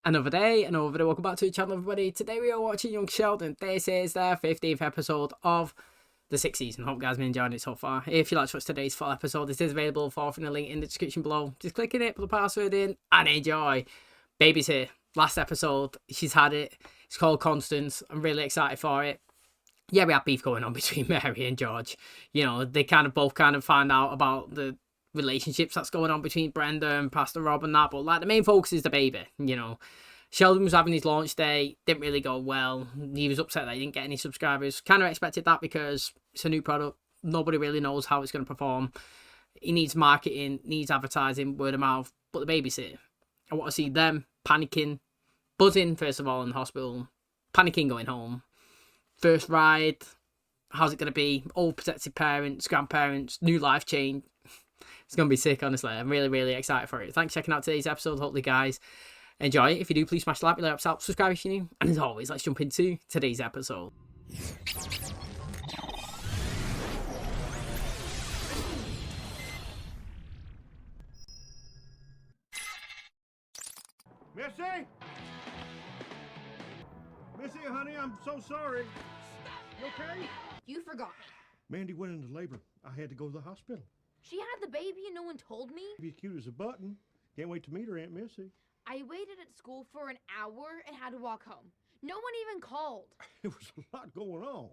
Another day, another video. Welcome back to the channel, everybody. Today we are watching Young Sheldon. This is the 15th episode of the 6th season. Hope you guys have been enjoying it so far. If you'd like to watch today's full episode, it is available for the link in the description below. Just click in it, put the password in, and enjoy. Baby's here. Last episode, she's had it. It's called Constance. I'm really excited for it. Yeah, we have beef going on between Mary and George. You know, they both find out about the relationships that's going on between Brenda and Pastor Rob and that, but like the main focus is the baby. You know, Sheldon was having his launch day, didn't really go well. He was upset that he didn't get any subscribers. Kind of expected that because it's a new product. Nobody really knows how it's going to perform. He needs marketing, needs advertising, word of mouth, but the baby's here. I want to see them panicking, buzzing first of all in the hospital, panicking going home. First ride, how's it going to be? Old protected parents, grandparents, new life change. It's going to be sick, honestly. I'm really, really excited for it. Thanks for checking out today's episode. Hopefully, guys, enjoy it. If you do, please smash the like, really helps out. Subscribe if you're new. And as always, let's jump into today's episode. Missy? Missy, honey, I'm so sorry. You okay? You forgot me. Mandy went into labor. I had to go to the hospital. She had the baby and no one told me? She's cute as a button. Can't wait to meet her, Aunt Missy. I waited at school for an hour and had to walk home. No one even called. There was a lot going on.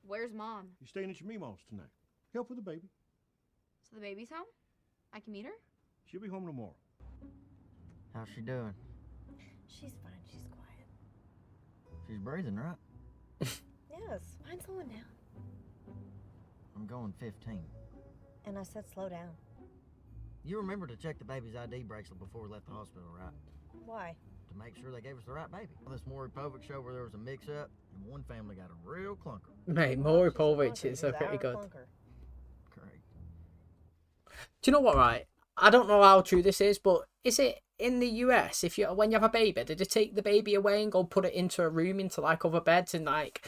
Where's Mom? You're staying at your Mimo's tonight. Help with the baby. So the baby's home? I can meet her? She'll be home tomorrow. How's she doing? She's fine. She's quiet. She's breathing, right? Yes. Mine's slowing down. I'm going 15. And I said slow down. You remember to check the baby's ID bracelet before we left the hospital, right? Why? To make sure they gave us the right baby. This Maury Povich show where there was a mix-up, and one family got a real clunker. Mate, Maury She's a Povich clunker. is He's pretty our good. clunker. Correct. Do you know what, right? I don't know how true this is, but is it in the US, when you have a baby, did they take the baby away and go put it into a room, into like other beds, and like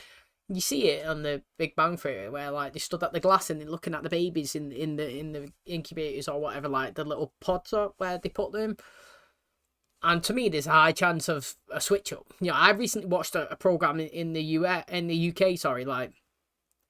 you see it on the Big Bang Theory where like they stood at the glass and they're looking at the babies in the incubators or whatever, like the little pods up where they put them. And to me, there's a high chance of a switch up. You know, I recently watched a program in the UK. Sorry, like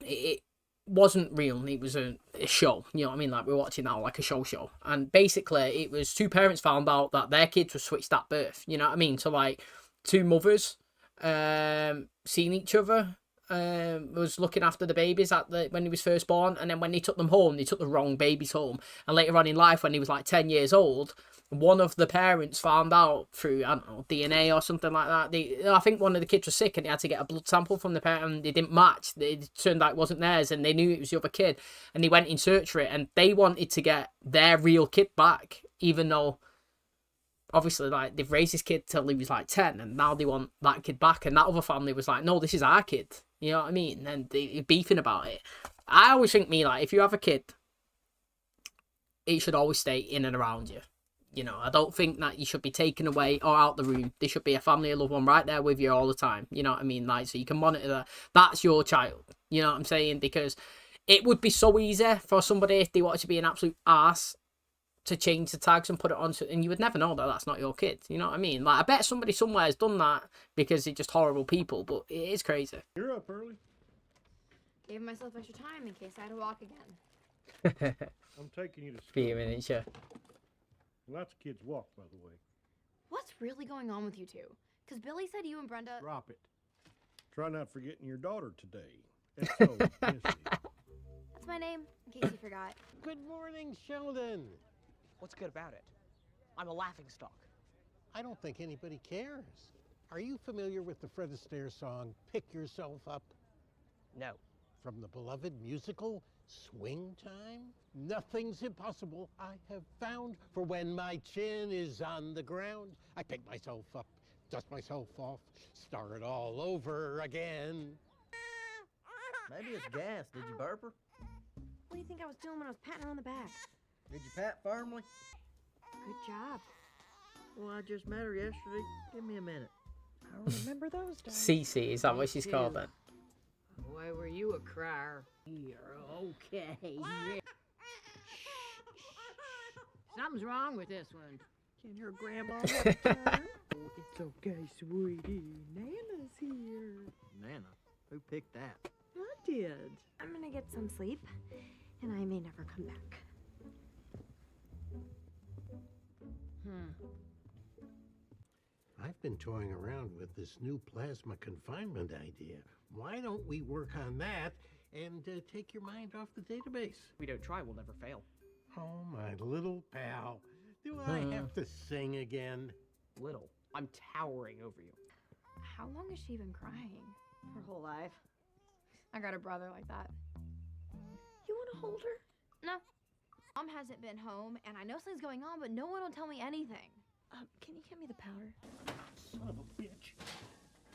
it wasn't real. It was a show. You know what I mean? Like we're watching now, like a show. And basically, it was two parents found out that their kids were switched at birth. You know what I mean? So like two mothers, seeing each other. Was looking after the babies when he was first born, and then when they took them home, they took the wrong babies home. And later on in life, when he was like 10 years old, one of the parents found out through, I don't know, DNA or something like that. I think one of the kids was sick and they had to get a blood sample from the parent, and they didn't match. It turned out it wasn't theirs, and they knew it was the other kid, and they went in search for it, and they wanted to get their real kid back, even though obviously, like, they've raised this kid till he was like 10, and now they want that kid back. And that other family was like, no, this is our kid. You know what I mean? And they're beefing about it. I always think, like, if you have a kid, it should always stay in and around you. You know, I don't think that you should be taken away or out the room. There should be a family or loved one right there with you all the time. You know what I mean? Like, so you can monitor that. That's your child. You know what I'm saying? Because it would be so easy for somebody, if they wanted to be an absolute arse, to change the tags and put it on, and you would never know that that's not your kid. You know what I mean? Like, I bet somebody somewhere has done that because they're just horrible people, but it is crazy. You're up early. Gave myself extra time in case I had to walk again. I'm taking you to school. Few minutes, yeah. Lots of kids walk, by the way. What's really going on with you two? Because Billy said you and Brenda... Drop it. Try not forgetting your daughter today. S.O. Missy. That's my name, in case you forgot. Good morning, Sheldon. What's good about it? I'm a laughingstock. I don't think anybody cares. Are you familiar with the Fred Astaire song, Pick Yourself Up? No. From the beloved musical, Swing Time? Nothing's impossible, I have found, for when my chin is on the ground, I pick myself up, dust myself off, start all over again. Maybe it's gas. Did you burp her? What do you think I was doing when I was patting her on the back? Did you pat firmly? Good job. Well, I just met her yesterday. Give me a minute. I don't remember those days. Cece, is that what she's called then? Why were you a crier? You're okay. Something's wrong with this one. Can her grandma have a turn? Oh, it's okay, sweetie. Nana's here. Nana, who picked that? I did. I'm gonna get some sleep, and I may never come back. I've been toying around with this new plasma confinement idea. Why don't we work on that and take your mind off the database? We don't try, we'll never fail. Oh, my little pal. Do I have to sing again? Little. I'm towering over you. How long has she been crying? Her whole life. I got a brother like that. You wanna hold her? No. Mom hasn't been home, and I know something's going on, but no one will tell me anything. Can you get me the powder? Son of a bitch.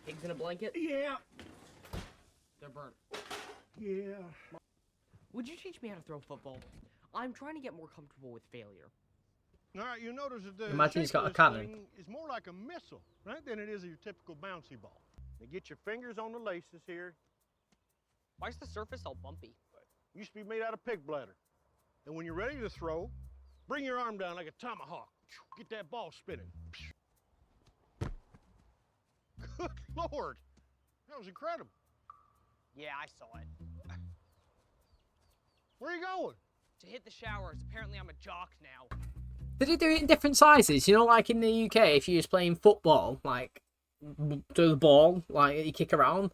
Pigs in a blanket? Yeah. They're burnt. Yeah. Would you teach me how to throw football? I'm trying to get more comfortable with failure. All right, you notice that the Imagine he's shape got of a this cannon. thing is more like a missile, right, than it is your typical bouncy ball. Now get your fingers on the laces here. Why is the surface all bumpy? Used to be made out of pig bladder. And when you're ready to throw, bring your arm down like a tomahawk. Get that ball spinning. Good Lord, that was incredible. Yeah, I saw it. Where are you going? To hit the showers. Apparently I'm a jock now. Did they do it in different sizes? You know, like in the UK, if you was playing football, like, do the ball, like, you kick around.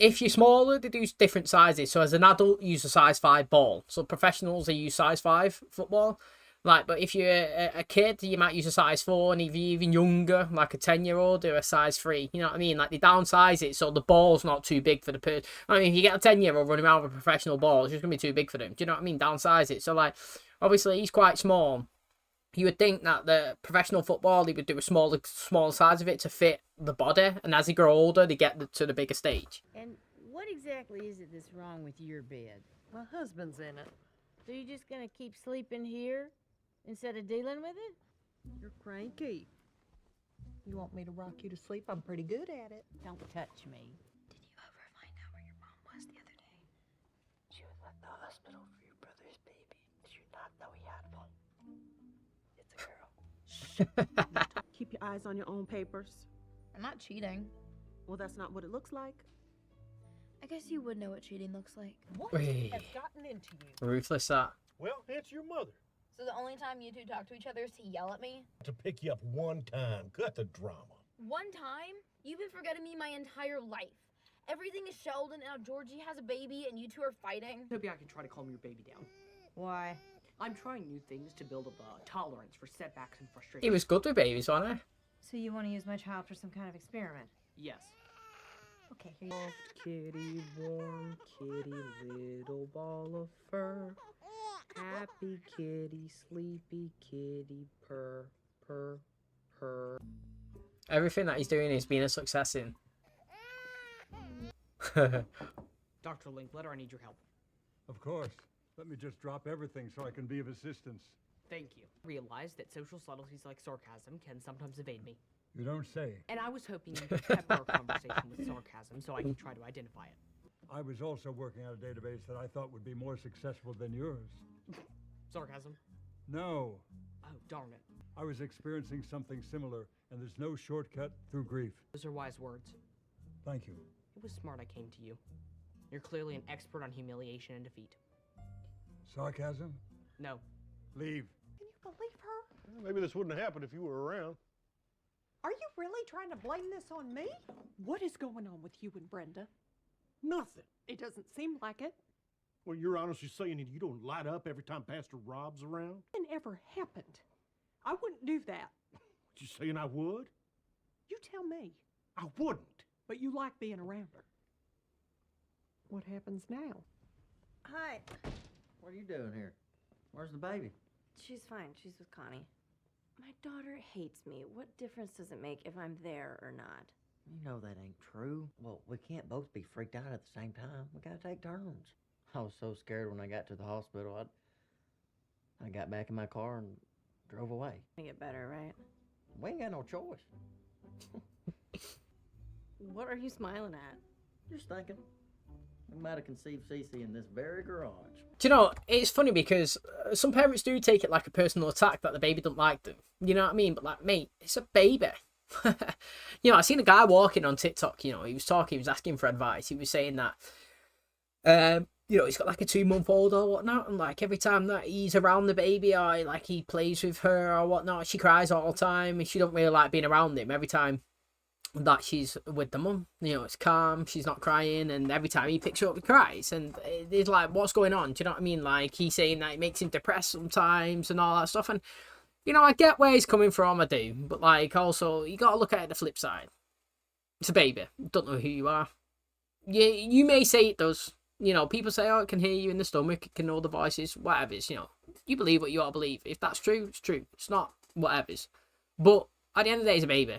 If you're smaller, they do different sizes. So as an adult, you use a size 5 ball. So professionals, they use size 5 football. Like, but if you're a kid, you might use a size 4, and if you're even younger, like a 10-year-old, do a size 3. You know what I mean? Like, they downsize it so the ball's not too big for the person. I mean, if you get a 10-year-old running around with a professional ball, it's just going to be too big for them. Do you know what I mean? Downsize it. So, like, obviously, he's quite small. You would think that the professional football, they would do a smaller size of it to fit the body. And as they grow older, they get to the bigger stage. And what exactly is it that's wrong with your bed? My husband's in it. So you just gonna keep sleeping here instead of dealing with it? You're cranky. You want me to rock you to sleep? I'm pretty good at it. Don't touch me. Did you ever find out where your mom was the other day? She was at the hospital for your brother's baby. Did you not know he had one? It's a girl. Keep your eyes on your own papers. I'm not cheating. Well, that's not what it looks like. I guess you would know what cheating looks like. What Wait. has gotten into you? Ruthless, that. Well, it's your mother. So the only time you two talk to each other is to yell at me? To pick you up one time. Cut the drama. One time? You've been forgetting me my entire life. Everything is Sheldon, and now Georgie has a baby, and you two are fighting. Maybe I can try to calm your baby down. Why? I'm trying new things to build up a tolerance for setbacks and frustration. He was good with babies, wasn't he? So you want to use my child for some kind of experiment? Yes. Okay, here you Soft kitty, warm kitty, little ball of fur. Happy kitty, sleepy kitty, purr, purr, purr. Everything that he's doing is being a success in. Dr. Linkletter, I need your help. Of course. Let me just drop everything so I can be of assistance. Thank you. Realize that social subtleties like sarcasm can sometimes evade me. You don't say. And I was hoping you could pepper our conversation with sarcasm so I can try to identify it. I was also working on a database that I thought would be more successful than yours. Sarcasm? No. Oh, darn it. I was experiencing something similar, and there's no shortcut through grief. Those are wise words. Thank you. It was smart I came to you. You're clearly an expert on humiliation and defeat. Sarcasm? No. Leave. Can you believe her? Well, maybe this wouldn't have happened if you were around. Are you really trying to blame this on me? What is going on with you and Brenda? Nothing. It doesn't seem like it. Well, you're honestly saying that you don't light up every time Pastor Rob's around? It never happened. I wouldn't do that. You saying I would? You tell me. I wouldn't. But you like being around her. What happens now? Hi. What are you doing here? Where's the baby? She's fine. She's with Connie. My daughter hates me. What difference does it make if I'm there or not? You know that ain't true. Well, we can't both be freaked out at the same time. We gotta take turns. I was so scared when I got to the hospital. I got back in my car and drove away. I get better, right? We ain't got no choice. What are you smiling at? Just thinking. We might have conceived Cece in this very garage. Do you know, it's funny because some parents do take it like a personal attack that the baby don't like them. You know what I mean? But like, mate, it's a baby. You know, I seen a guy walking on TikTok, you know, he was asking for advice. He was saying that, you know, he's got like a 2-month-old or whatnot. And like every time that he's around the baby or like he plays with her or whatnot, she cries all the time. And she don't really like being around him. Every time that she's with the mum, you know, it's calm, she's not crying, and every time he picks her up he cries, and it's like, what's going on? Do you know what I mean? Like, he's saying that it makes him depressed sometimes and all that stuff, and you know, I get where he's coming from, I do, but like, also, you gotta look at it the flip side. It's a baby, don't know who you are. You may say it does, you know, people say, oh, it can hear you in the stomach, it can know the voices, whatever's, you know, you believe what you ought to believe. If that's true, it's true. It's not whatever's, but at the end of the day, it's a baby.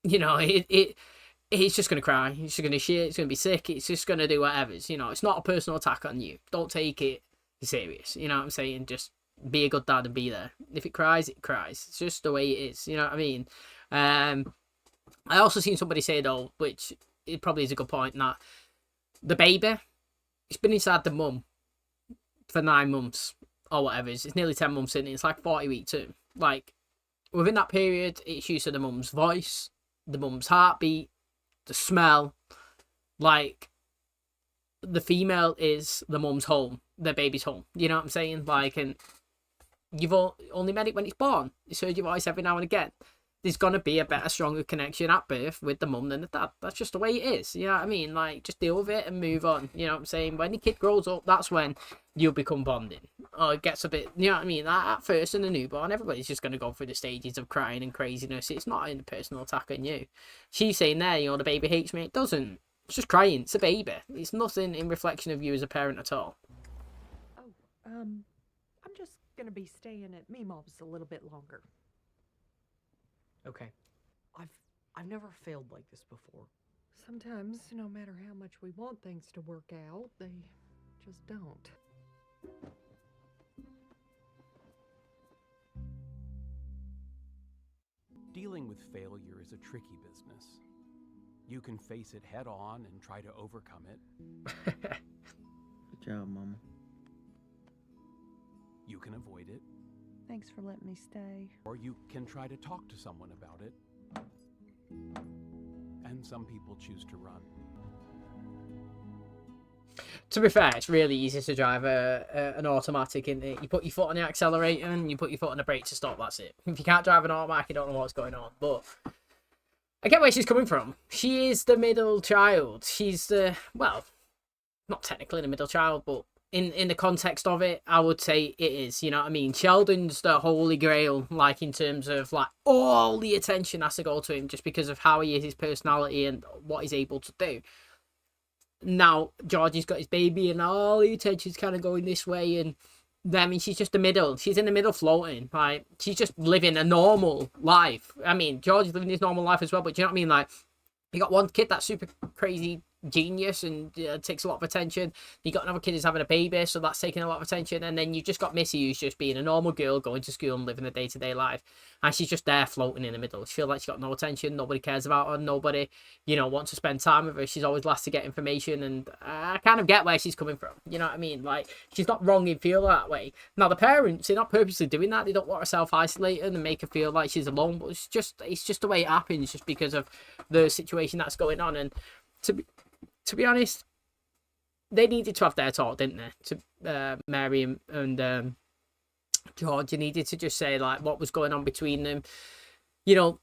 You know, it's just going to cry. It's just going to shit. It's going to be sick. It's just going to do whatever's. You know, it's not a personal attack on you. Don't take it serious. You know what I'm saying? Just be a good dad and be there. If it cries, it cries. It's just the way it is. You know what I mean? I also seen somebody say, though, which it probably is a good point, that the baby, it's been inside the mum for 9 months or whatever. It's nearly 10 months in. It's like 40 weeks too. Like, within that period, it's used to the mum's voice, the mum's heartbeat, the smell. Like, the female is the mum's home, the baby's home. You know what I'm saying? Like, and you've only met it when it's born. It's heard your voice every now and again. There's gonna be a better, stronger connection at birth with the mum than the dad. That's just the way it is. You know what I mean? Like, just deal with it and move on. You know what I'm saying? When the kid grows up, that's when you'll become bonding. Or it gets a bit, you know what I mean? At first, in the newborn, everybody's just gonna go through the stages of crying and craziness. It's not a personal attack on you. She's saying there, you know, the baby hates me. It doesn't. It's just crying. It's a baby. It's nothing in reflection of you as a parent at all. Oh, I'm just gonna be staying at Meemaw's a little bit longer. Okay. I've never failed like this before. Sometimes, no matter how much we want things to work out, they just don't. Dealing with failure is a tricky business. You can face it head on and try to overcome it. Good job, Mama. You can avoid it. Thanks for letting me stay. Or you can try to talk to someone about it. And some people choose to run. To be fair, it's really easy to drive an automatic, isn't it? You put your foot on the accelerator and you put your foot on the brake to stop, that's it. If you can't drive an automatic, you don't know what's going on. But I get where she's coming from. She is the middle child. She's the, well, not technically the middle child, but in the context of it, I would say it is, you know what I mean? Sheldon's the holy grail, like, in terms of, like, all the attention has to go to him just because of how he is, his personality, and what he's able to do. Now, Georgie's got his baby, and all the attention's kind of going this way, and I mean, she's just the middle. She's in the middle floating. Like, she's just living a normal life. I mean, Georgie's living his normal life as well, but do you know what I mean? Like, you got one kid that's super crazy genius and takes a lot of attention. You got another kid who's having a baby, so that's taking a lot of attention. And then you've just got Missy, who's just being a normal girl, going to school and living a day-to-day life, and she's just there floating in the middle. She feels like she's got no attention, nobody cares about her, nobody, you know, wants to spend time with her. She's always last to get information, and I kind of get where she's coming from. You know what I mean? Like, she's not wrong in feeling that way. Now, the parents, they're not purposely doing that. They don't want her self-isolated and make her feel like she's alone, but it's just the way it happens, just because of the situation that's going on. And to be honest, they needed to have their talk, didn't they? To Mary and George, you needed to just say, like, what was going on between them. You know,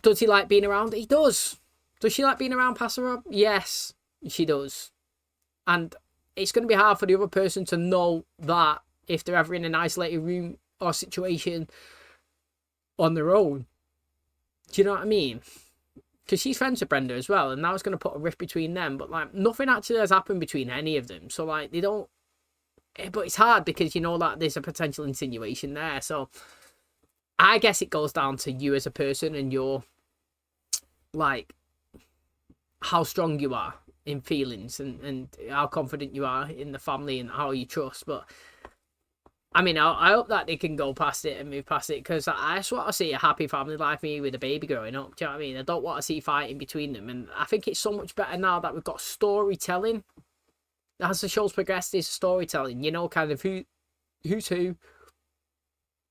does he like being around? He does. Does she like being around Pastor Rob? Yes, she does. And it's going to be hard for the other person to know that if they're ever in an isolated room or situation on their own. Do you know what I mean? Because she's friends with Brenda as well, and now it's going to put a rift between them, but, like, nothing actually has happened between any of them, so, like, they don't, but it's hard because you know that there's a potential insinuation there. So I guess it goes down to you as a person and your, like, how strong you are in feelings and how confident you are in the family and how you trust. But I mean, I hope that they can go past it and move past it, because I just want to see a happy family life, me with a baby growing up. Do you know what I mean? I don't want to see fighting between them. And I think it's so much better now that we've got storytelling as the show's progressed, is storytelling. You know, kind of who's who,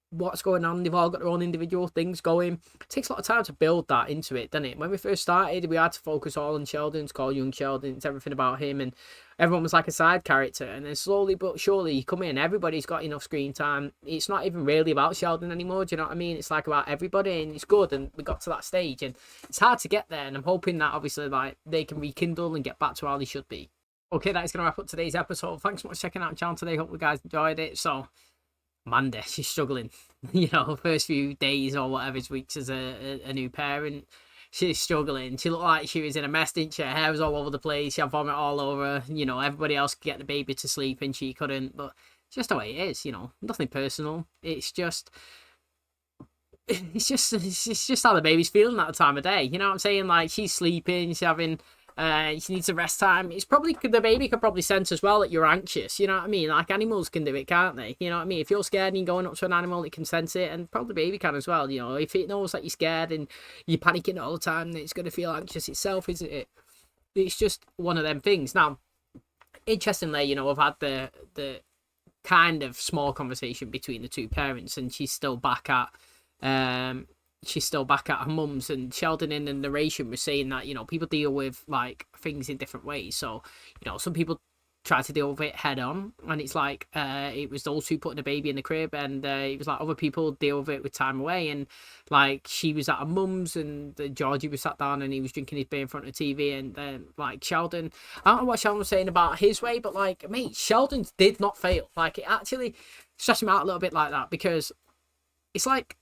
what's going on. They've all got their own individual things going. It takes a lot of time to build that into it, doesn't it? When we first started, we had to focus all on Sheldon. It's called Young Sheldon. It's everything about him, and everyone was like a side character. And then slowly but surely, you come in, everybody's got enough screen time. It's not even really about Sheldon anymore. Do you know what I mean? It's like about everybody, and it's good. And we got to that stage, and it's hard to get there. And I'm hoping that obviously, like, they can rekindle and get back to how they should be. Okay, that is going to wrap up today's episode. Thanks so much for checking out the channel today. Hope you guys enjoyed it. So, Amanda, she's struggling. You know, first few days or whatever, weeks as a new parent, she's struggling. She looked like she was in a mess, didn't she? Her hair was all over the place. She had vomit all over her. You know, everybody else could get the baby to sleep and she couldn't. But it's just the way it is, you know. Nothing personal. It's just how the baby's feeling at the time of day. You know what I'm saying? Like, she's sleeping, she's having... she needs a rest time. It's probably, the baby could probably sense as well that you're anxious. You know what I mean? Like, animals can do it, can't they? You know what I mean? If you're scared and you're going up to an animal, it can sense it, and probably the baby can as well. You know, if it knows that you're scared and you're panicking all the time, then it's going to feel anxious itself, isn't it? It's just one of them things. Now, interestingly, you know, I've had the kind of small conversation between the two parents, and she's still back at her mum's, and Sheldon in the narration was saying that, you know, people deal with like things in different ways. So, you know, some people try to deal with it head on, and it's like it was those two putting a baby in the crib, and it was like other people deal with it with time away. And like, she was at her mum's, and Georgie was sat down and he was drinking his beer in front of the TV, and then like Sheldon, I don't know what Sheldon was saying about his way, but like, mate, Sheldon's did not fail. Like, it actually stressed him out a little bit like that, because it's like,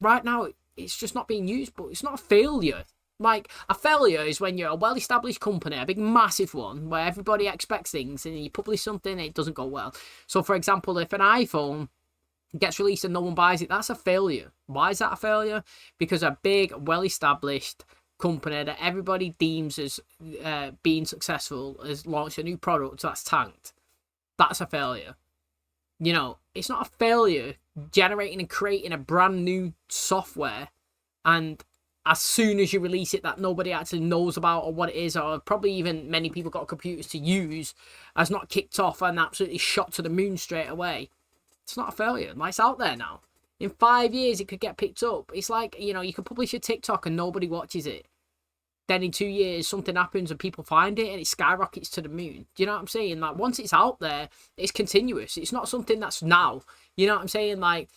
right now, it's just not being used, but it's not a failure. Like, a failure is when you're a well-established company, a big, massive one, where everybody expects things, and you publish something and it doesn't go well. So, for example, if an iPhone gets released and no one buys it, that's a failure. Why is that a failure? Because a big, well-established company that everybody deems as being successful has launched a new product that's tanked. That's a failure. You know, it's not a failure generating and creating a brand new software, and as soon as you release it, that nobody actually knows about or what it is, or probably even many people got computers to use, has not kicked off and absolutely shot to the moon straight away. It's not a failure. Like, it's out there now. In 5 years, it could get picked up. It's like, you know, you can publish a TikTok and nobody watches it. Then in 2 years, something happens and people find it and it skyrockets to the moon. Do you know what I'm saying? Like, once it's out there, it's continuous. It's not something that's now. You know what I'm saying? Like,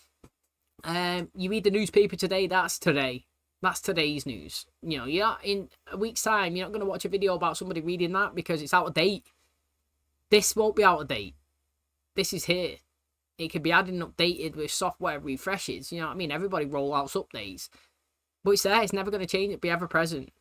you read the newspaper today, that's today. That's today's news. You know, yeah, in a week's time, you're not going to watch a video about somebody reading that because it's out of date. This won't be out of date. This is here. It can be added and updated with software refreshes. You know what I mean? Everybody roll out updates. But it's there. It's never going to change. It'll be ever present.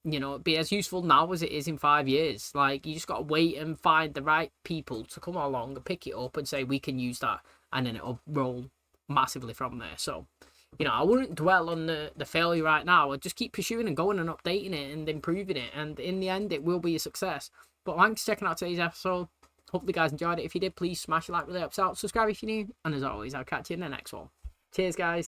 You know, it'd be as useful now as it is in 5 years. Like, you just got to wait and find the right people to come along and pick it up and say, we can use that. And then it'll roll massively from there. So, you know, I wouldn't dwell on the failure right now. I'd just keep pursuing and going and updating it and improving it. And in the end, it will be a success. But thanks for checking out today's episode. Hopefully you guys enjoyed it. If you did, please smash a like, really helps out. Subscribe if you're new. And as always, I'll catch you in the next one. Cheers, guys.